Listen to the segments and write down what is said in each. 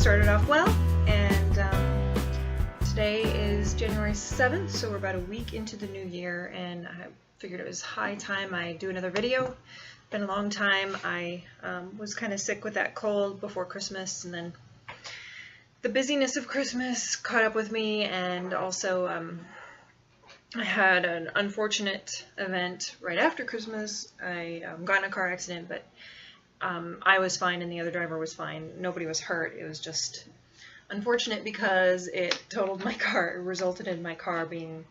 started off well, and today is January 7th, so we're about a week into the new year, and I figured it was high time I do another video. Been a long time. I was kind of sick with that cold before Christmas, and then the busyness of Christmas caught up with me, and also I had an unfortunate event right after Christmas. I got in a car accident, but I was fine and the other driver was fine. Nobody was hurt. It was just unfortunate because it totaled my car. It resulted in my car being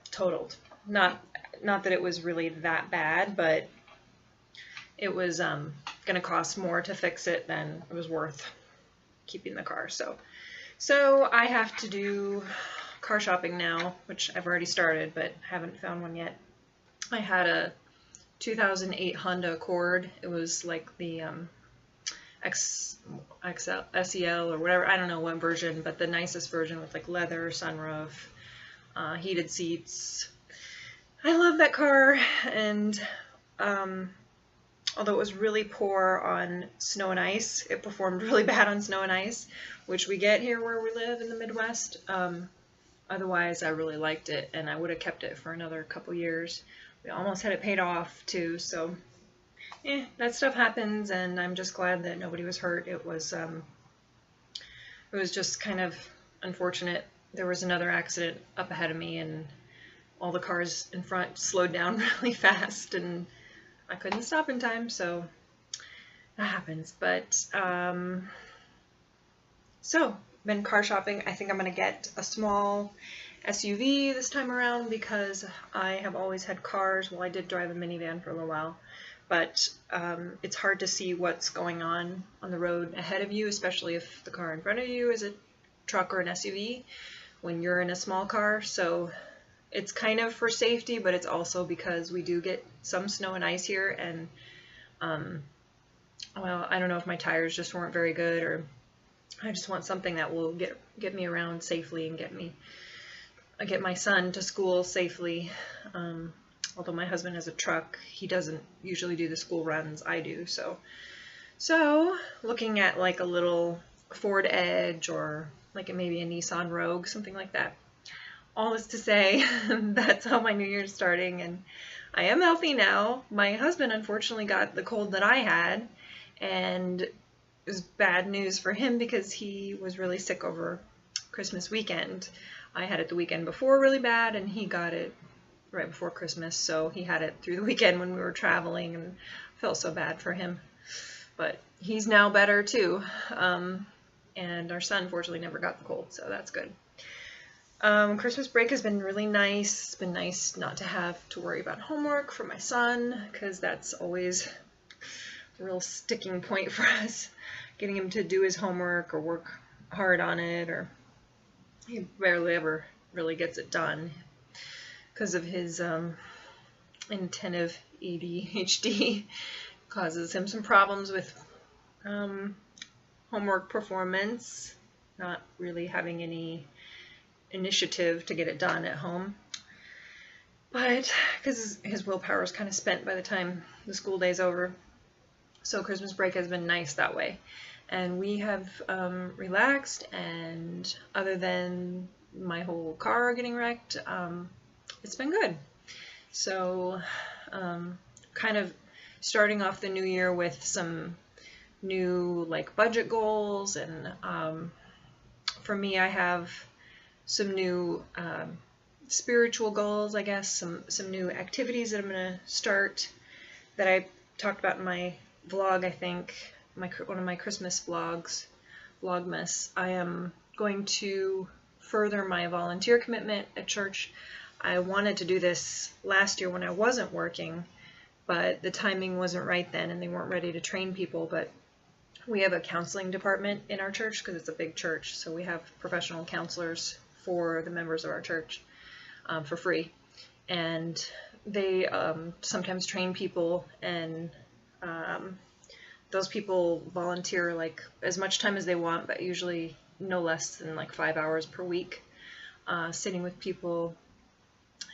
totaled. Not that it was really that bad, but it was going to cost more to fix it than it was worth keeping the car. So I have to do car shopping now, which I've already started, but haven't found one yet. I had a 2008 Honda Accord. It was like the SEL or whatever. I don't know what version, but the nicest version with like leather, sunroof, heated seats. I love that car, and although it was really poor on snow and ice, it performed really bad on snow and ice, which we get here where we live in the Midwest. Otherwise, I really liked it, and I would have kept it for another couple years. We almost had it paid off too, so that stuff happens, and I'm just glad that nobody was hurt. It was just kind of unfortunate. There was another accident up ahead of me, and all the cars in front slowed down really fast, and I couldn't stop in time, so that happens. But so been car shopping. I think I'm gonna get a small SUV this time around because I have always had cars. Well, I did drive a minivan for a little while, but it's hard to see what's going on the road ahead of you, especially if the car in front of you is a truck or an SUV when you're in a small car. So it's kind of for safety, but it's also because we do get some snow and ice here, and well, I don't know if my tires just weren't very good, or I just want something that will get me around safely and get my son to school safely. Although my husband has a truck, he doesn't usually do the school runs. I do. So looking at like a little Ford Edge or like maybe a Nissan Rogue, something like that. All this to say, that's how my new year's starting, and I am healthy now. My husband unfortunately got the cold that I had, and it was bad news for him because he was really sick over Christmas weekend. I had it the weekend before really bad, and he got it right before Christmas, so he had it through the weekend when we were traveling, and felt so bad for him. But he's now better too, and our son fortunately never got the cold, so that's good. Christmas break has been really nice. It's been nice not to have to worry about homework for my son, because that's always a real sticking point for us, getting him to do his homework or work hard on it, or he barely ever really gets it done because of his inattentive ADHD. Causes him some problems with homework performance, not really having any initiative to get it done at home, but because his willpower is kind of spent by the time the school day's over. So Christmas break has been nice that way, and we have relaxed, and other than my whole car getting wrecked, it's been good. So kind of starting off the new year with some new like budget goals, and for me I have some new spiritual goals, I guess, some new activities that I'm going to start that I talked about in my vlog, I think, one of my Christmas vlogs, Vlogmas. I am going to further my volunteer commitment at church. I wanted to do this last year when I wasn't working, but the timing wasn't right then, and they weren't ready to train people. But we have a counseling department in our church because it's a big church, so we have professional counselors for the members of our church for free, and they sometimes train people, and those people volunteer like as much time as they want, but usually no less than like 5 hours per week, sitting with people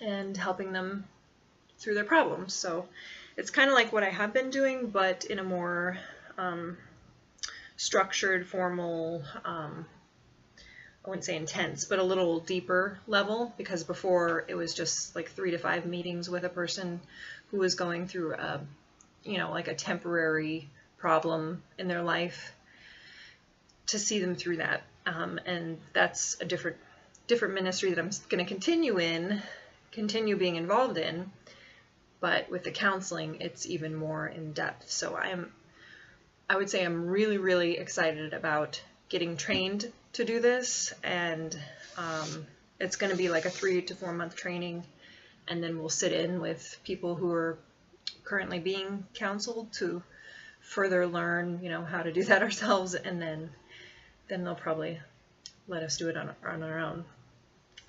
and helping them through their problems. So it's kind of like what I have been doing, but in a more structured, formal, I wouldn't say intense, but a little deeper level, because before it was just like 3 to 5 meetings with a person who was going through a, like a temporary problem in their life, to see them through that. And that's a different ministry that I'm going to continue being involved in, but with the counseling, it's even more in depth. So I would say I'm really, really excited about getting trained to do this, and it's going to be like a 3 to 4 month training, and then we'll sit in with people who are currently being counseled to further learn, how to do that ourselves, and then they'll probably let us do it on our own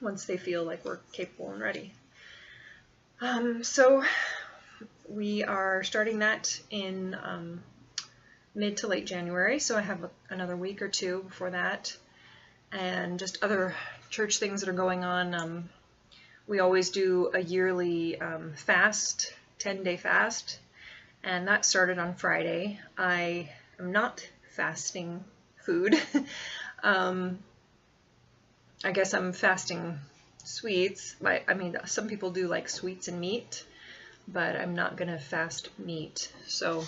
once they feel like we're capable and ready. So we are starting that in mid to late January, so I have another week or two before that, and just other church things that are going on. We always do a yearly fast, 10-day fast, and that started on Friday. I am not fasting food. I guess I'm fasting sweets. I mean, some people do like sweets and meat, but I'm not gonna fast meat. So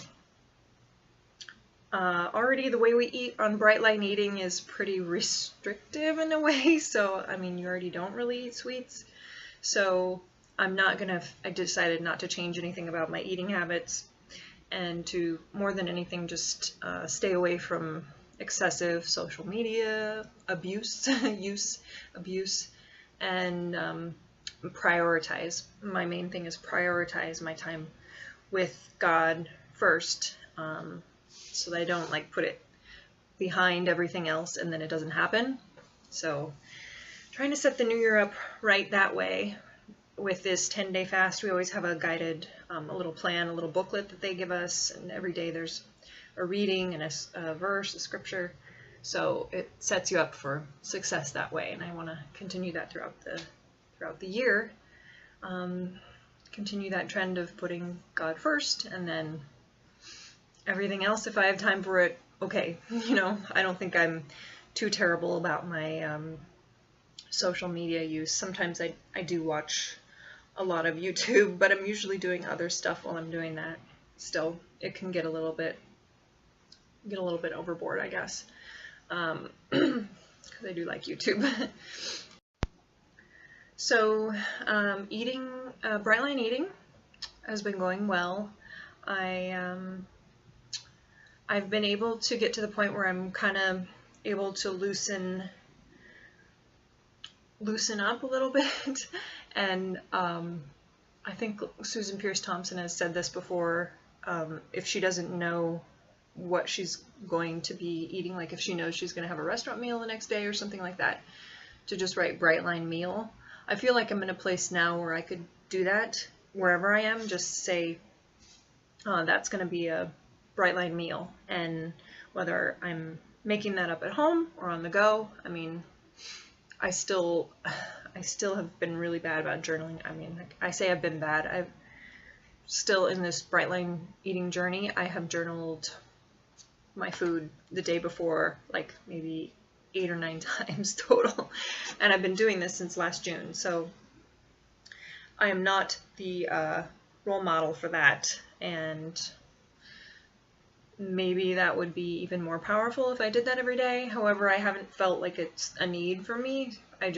already the way we eat on Bright Line Eating is pretty restrictive in a way. So I mean, you already don't really eat sweets. So I decided not to change anything about my eating habits, and to, more than anything, just stay away from excessive social media abuse, and prioritize. My main thing is prioritize my time with God first, so that I don't like put it behind everything else and then it doesn't happen. So trying to set the new year up right that way. With this 10-day fast, we always have a guided, a little plan, a little booklet that they give us, and every day there's a reading and a verse, a scripture, so it sets you up for success that way. And I want to continue that throughout the year, continue that trend of putting God first, and then everything else, if I have time for it, okay. I don't think I'm too terrible about my social media use. Sometimes I do watch a lot of YouTube, but I'm usually doing other stuff while I'm doing that. Still, it can get a little bit overboard, I guess, because I do like YouTube. So eating, Bright Line Eating has been going well. I've been able to get to the point where I'm kind of able to loosen up a little bit, and I think Susan Pierce Thompson has said this before. If she doesn't know what she's going to be eating, like if she knows she's going to have a restaurant meal the next day or something like that, to just write Bright Line meal. I feel like I'm in a place now where I could do that wherever I am. Just say, that's going to be a Bright Line meal, and whether I'm making that up at home or on the go. I mean, I still have been really bad about journaling. I mean, I say I've been bad. I've still in this Bright Line Eating journey. I have journaled my food the day before, like maybe 8 or 9 times total, and I've been doing this since last June. So I am not the role model for that, and maybe that would be even more powerful if I did that every day. However, I haven't felt like it's a need for me. I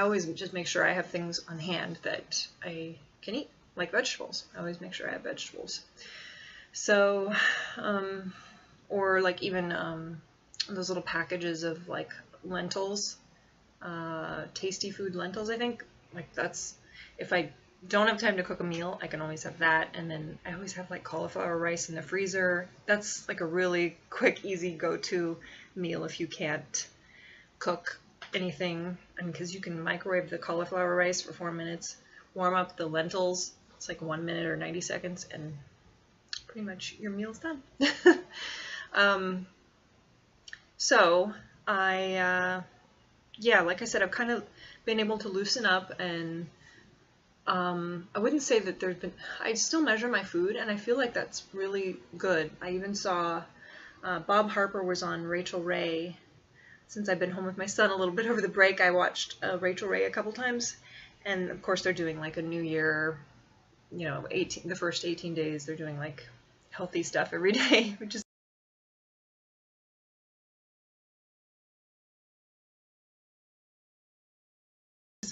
always just make sure I have things on hand that I can eat, like vegetables. I always make sure I have vegetables. So, or like even those little packages of like lentils, Tasty Food lentils, I think. Like that's, if I don't have time to cook a meal, I can always have that. And then I always have like cauliflower rice in the freezer. That's like a really quick, easy go-to meal if you can't cook anything. And because you can microwave the cauliflower rice for 4 minutes, warm up the lentils, it's like 1 minute or 90 seconds, and pretty much your meal's done. So yeah, like I said, I've kind of been able to loosen up, and I wouldn't say that I still measure my food, and I feel like that's really good. I even saw Bob Harper was on Rachel Ray. Since I've been home with my son a little bit over the break, I watched Rachel Ray a couple times. And of course they're doing like a New Year, you know, the first 18 days they're doing like healthy stuff every day, which is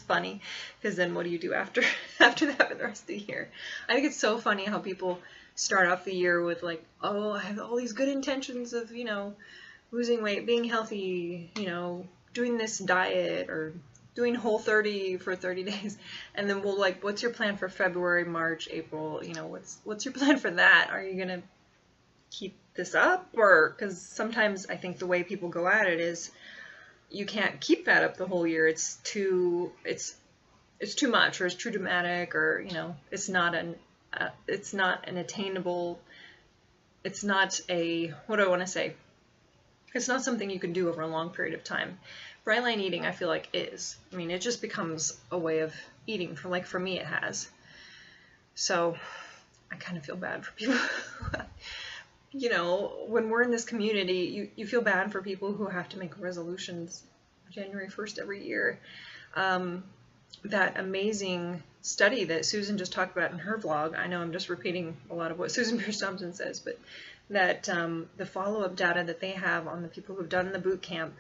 funny, because then what do you do after after that for the rest of the year? I think it's so funny how people start off the year with like, oh, I have all these good intentions of, you know, losing weight, being healthy, you know, doing this diet or doing Whole30 for 30 days. And then we'll like, what's your plan for February, March, April? You know, what's your plan for that? Are you going to keep this up? Or, because sometimes I think the way people go at it is you can't keep that up the whole year. It's too much, or it's too dramatic, or, you know, it's not an attainable, it's not a, what do I want to say? It's not something you can do over a long period of time. Bright line eating, I feel like, is. I mean, it just becomes a way of eating. For me, it has. So I kind of feel bad for people. You know, when we're in this community, you feel bad for people who have to make resolutions January 1st every year. That amazing study that Susan just talked about in her vlog, I know I'm just repeating a lot of what Susan Pierce Thompson says, but that the follow-up data that they have on the people who've done the boot camp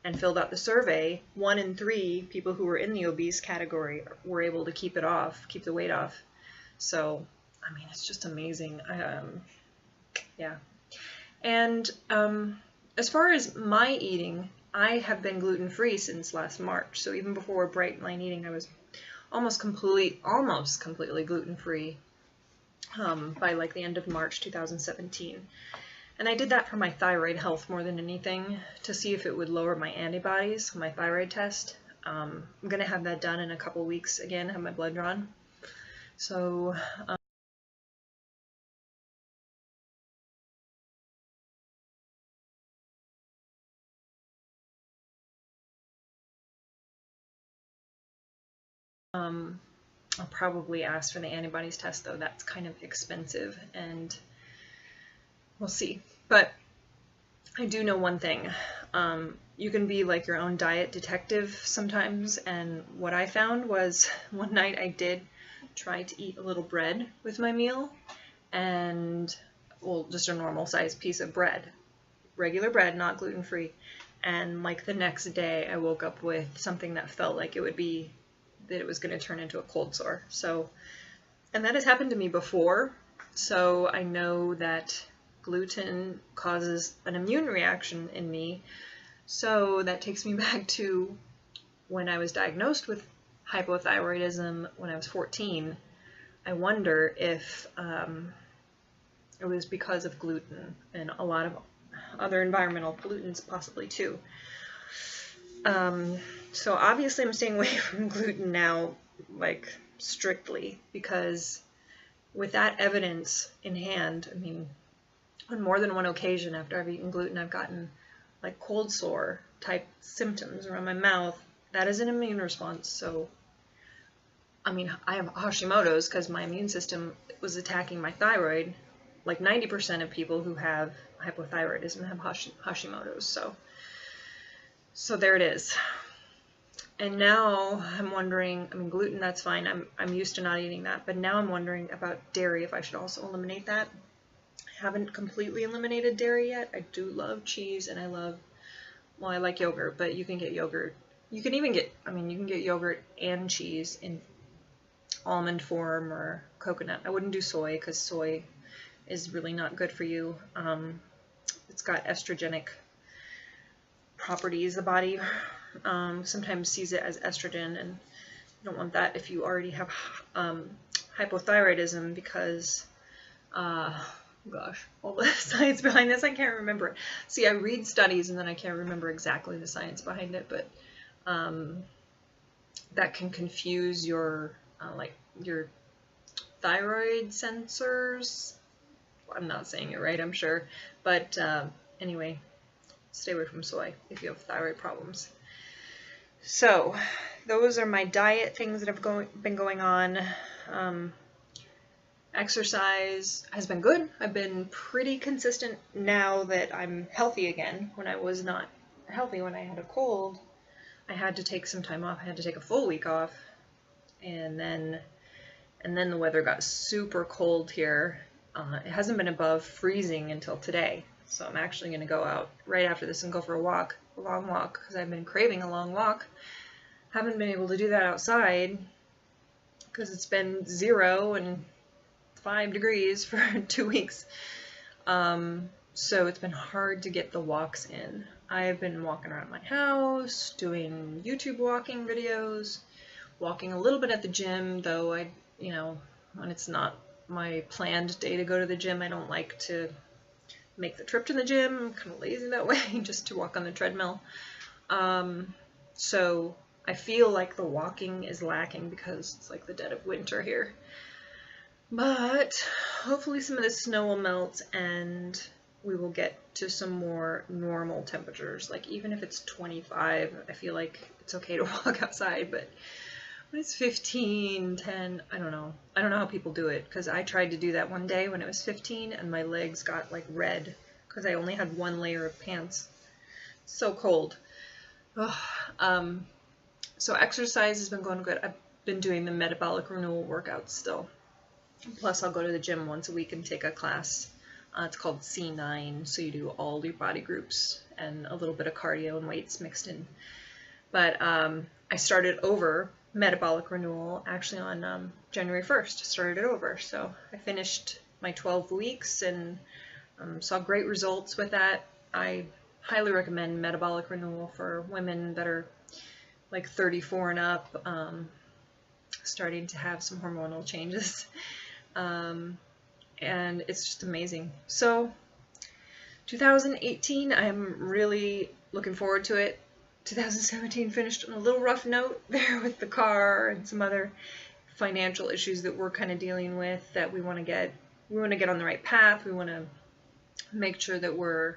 and filled out the survey, 1 in 3 people who were in the obese category were able to keep it off, keep the weight off. So, I mean, it's just amazing. Yeah. And as far as my eating, I have been gluten-free since last March. So even before Bright Line Eating, I was almost completely gluten-free by like the end of March 2017. And I did that for my thyroid health more than anything, to see if it would lower my antibodies, my thyroid test. I'm going to have that done in a couple weeks again, have my blood drawn. So I'll probably ask for the antibodies test, though that's kind of expensive, and we'll see. But I do know one thing. You can be like your own diet detective sometimes, and what I found was one night I did try to eat a little bread with my meal, and, well, just a normal sized piece of bread. Regular bread, not gluten-free. And like the next day I woke up with something that felt like it would be that it was going to turn into a cold sore. So, and that has happened to me before, so I know that gluten causes an immune reaction in me. So that takes me back to when I was diagnosed with hypothyroidism when I was 14. I wonder if it was because of gluten and a lot of other environmental pollutants possibly too. So obviously I'm staying away from gluten now, like strictly, because with that evidence in hand, I mean, on more than one occasion after I've eaten gluten, I've gotten like cold sore type symptoms around my mouth. That is an immune response. So, I mean, I have Hashimoto's because my immune system was attacking my thyroid. Like 90% of people who have hypothyroidism have Hashimoto's. So there it is. And now I'm wondering, I mean, gluten, that's fine. I'm used to not eating that. But now I'm wondering about dairy, if I should also eliminate that. I haven't completely eliminated dairy yet. I do love cheese, and I like yogurt, but you can get yogurt. You can even get, I mean, you can get yogurt and cheese in almond form or coconut. I wouldn't do soy because soy is really not good for you. It's got estrogenic properties. The body sometimes sees it as estrogen, and you don't want that if you already have hypothyroidism, because gosh, all the science behind this, I can't remember it. See, I read studies and then I can't remember exactly the science behind it, but that can confuse your like your thyroid sensors. I'm not saying it right, I'm sure, but anyway, stay away from soy if you have thyroid problems. So those are my diet things that have been going on. Exercise has been good. I've been pretty consistent now that I'm healthy again. When I was not healthy, when I had a cold, I had to take some time off. I had to take a full week off. And then the weather got super cold here. It hasn't been above freezing until today. So I'm actually going to go out right after this and go for a long walk, because I've been craving a long walk. Haven't been able to do that outside because it's been 0 and 5 degrees for 2 weeks. So it's been hard to get the walks in. I've been walking around my house, doing YouTube walking videos, walking a little bit at the gym, though when it's not my planned day to go to the gym, I don't like to make the trip to the gym. I'm kind of lazy that way, just to walk on the treadmill. So I feel like the walking is lacking because it's like the dead of winter here. But hopefully some of the snow will melt and we will get to some more normal temperatures. Like even if it's 25, I feel like it's okay to walk outside, but when it's 15, 10, I don't know. I don't know how people do it, because I tried to do that one day when it was 15 and my legs got like red because I only had one layer of pants. So cold. So exercise has been going good. I've been doing the metabolic renewal workouts still. Plus I'll go to the gym once a week and take a class. It's called C9, so you do all your body groups and a little bit of cardio and weights mixed in. But I started over metabolic renewal actually on January 1st. Started it over, so I finished my 12 weeks and saw great results with that. I highly recommend metabolic renewal for women that are like 34 and up, starting to have some hormonal changes. And it's just amazing. So 2018, I'm really looking forward to it. 2017 finished on a little rough note there with the car and some other financial issues that we're kind of dealing with, that we want to get on the right path. We want to make sure that we're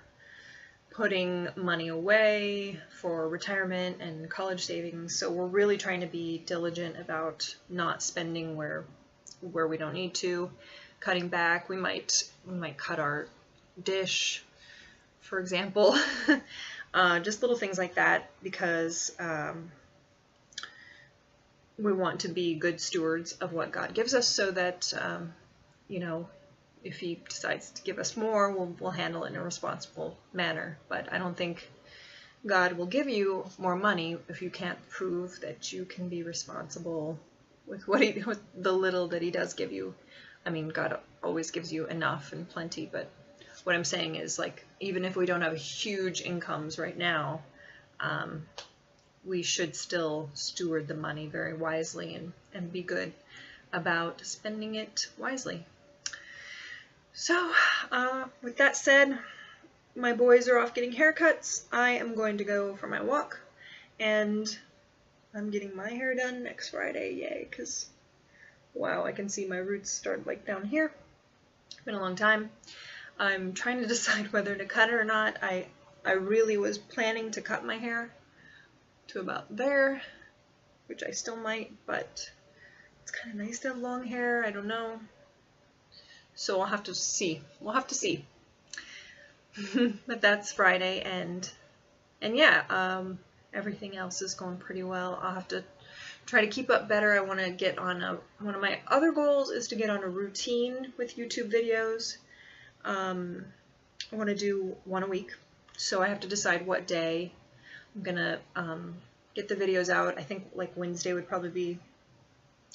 putting money away for retirement and college savings. So we're really trying to be diligent about not spending where we don't need to, cutting back. We might cut our dish, for example. Just little things like that, because we want to be good stewards of what God gives us, so that if He decides to give us more, we'll handle it in a responsible manner. But I don't think God will give you more money if you can't prove that you can be responsible with with the little that He does give you. I mean, God always gives you enough and plenty, but what I'm saying is, like, even if we don't have huge incomes right now, we should still steward the money very wisely and be good about spending it wisely. So, with that said, my boys are off getting haircuts. I am going to go for my walk, and I'm getting my hair done next Friday. Yay, because, wow, I can see my roots start like down here. It's been a long time. I'm trying to decide whether to cut it or not. I really was planning to cut my hair to about there, which I still might, but it's kind of nice to have long hair. I don't know. So I'll have to see. We'll have to see. But that's Friday, and yeah, everything else is going pretty well. I'll have to try to keep up better. I want to get on one of my other goals is to get on a routine with YouTube videos. I want to do one a week, so I have to decide what day I'm gonna get the videos out. I think like Wednesday would probably be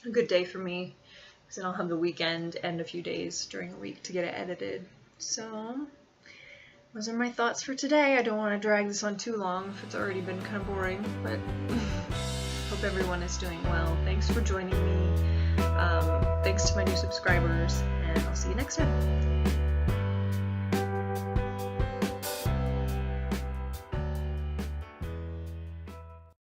a good day for me, because then I'll have the weekend and a few days during the week to get it edited. So those are my thoughts for today. I don't want to drag this on too long if it's already been kind of boring, but hope everyone is doing well. Thanks for joining me. Thanks to my new subscribers, and I'll see you next time.